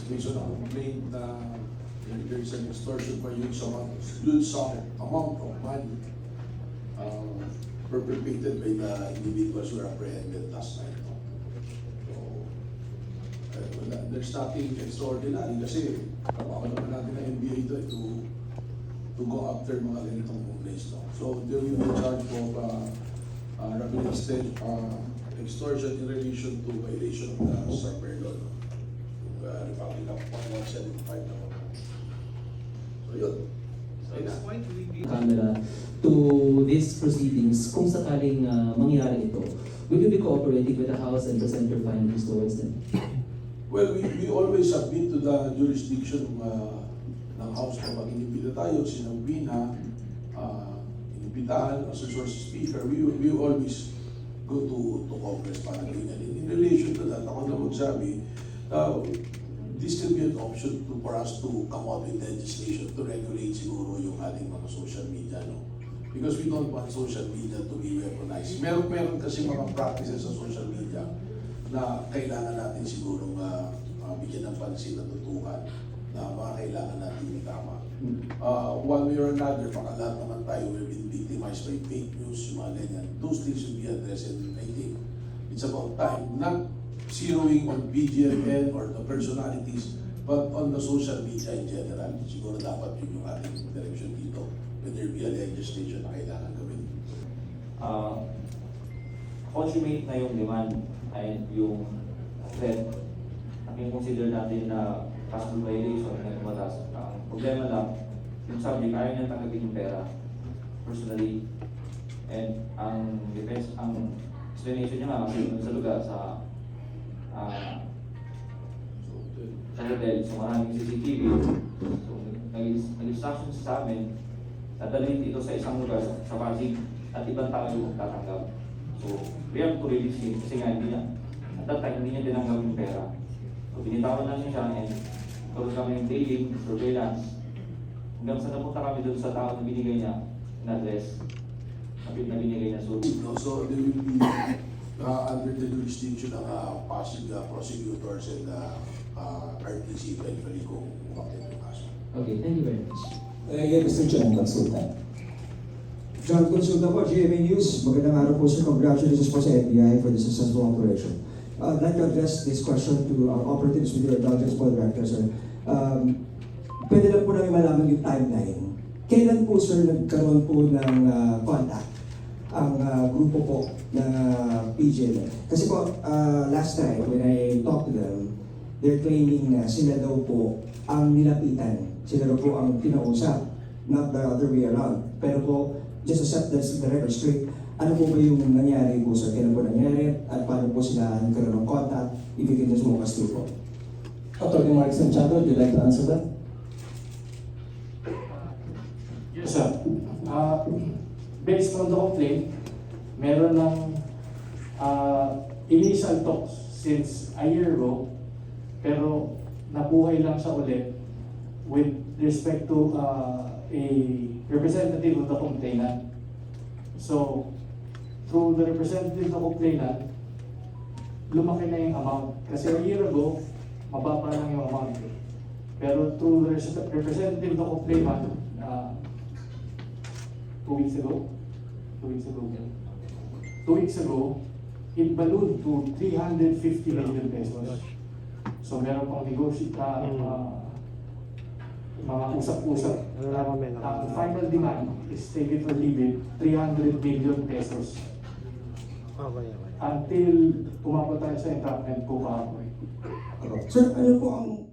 based on a complaint na there is an extortion for huge amount of money perpetrated by the individuals who were apprehended last night. So, there's nothing extraordinary kasi trabaho naman natin ng NBI to go after mga ganitong complaints. No? So, they will be charged of rapid extortion in relation to violation of the SARPER law. Republic Act 1175 na. So, yun. So, at this point, we camera to these proceedings, kung sakaling mangyari ito, will you be cooperating with the House and present your findings towards them? Well, we always submit to the jurisdiction ng House kapag inibita tayo, sinabina, inibitahan, as a source speaker, we always go to Congress para ganyan. In relation to that, ako na magsabi, this can be an option for us to come out with legislation to regulate siguro yung ating mga social media, no? Because we don't want social media to be weaponized. Meron kasi mga practices sa social media na kailangan natin siguro bigyan ng pansin at tutukan na mga kailangan natin itama. One way or another, baka lahat naman tayo will be victimized by fake news, yung mga ganyan. Those things should be addressed, and I think it's about time. Not zeroing on BGMN or the personalities, but on the social media in general. Siguro dapat yun yung ating direction dito when there be a legislation na kailangan gawin. Consummate na yung demand ay yung threat. Ang consider natin na possible violation na lumatas. Ang problema lang, yung subject ayaw niya tanggapin yung pera personally. And ang defense, ang explanation niya nga kasi sa lugar sa hotel, so maraming CCTV. So nag-instruction sa amin na dalhin ito sa isang lugar sa Pasig at ibang tao yung magtatanggap. So we have to release him kasi nga hindi niya, at that time hindi niya tinanggap yung pera. So binitawan na niya siya and karoon kami yung dating, surveillance. Hanggang sa napunta kami doon sa tao na binigay niya na address na binigay niya. So they will be under the jurisdiction ng Pasig prosecutors and RTC eventually kung umakit yung kaso. Okay, thank you very much. Again, Mr. John Consulta. John Consulta po, GMA News. Magandang araw po sir. Congratulations po sa NBI for the successful operation. I'd like to address this question to our operatives with your indulgence po, Director, sir. Pwede lang po namin malaman yung timeline. Kailan po, sir, nagkaroon po ng contact ang grupo po ng PGMN? Kasi po, last night, when I talked to them, they're claiming na sila daw po ang nilapitan. Sila daw po ang kinausap, not the other way around. Pero po, just to set the record straight, ano po ba yung nangyari po, sir? Kailan po nangyari? At paano po sila nagkaroon ng contact? If you can just walk us through po. Attorney Mark Santiago, would you like to answer that? Yes, sir. Based on the complaint, meron ng initial talks since a year ago, pero nabuhay lang siya ulit with respect to a representative of the complainant. So, through the representative of the complainant, lumaki na yung amount. Kasi a year ago, mababa lang yung amount. Pero through the representative of the complainant, 2 weeks ago, it ballooned to 350 million pesos. So meron pang mga usap-usap. Ang final demand is, take it or leave it, 300 million pesos. Until pumapa tayo sa entrapment po kahapon. Sir, ano po ang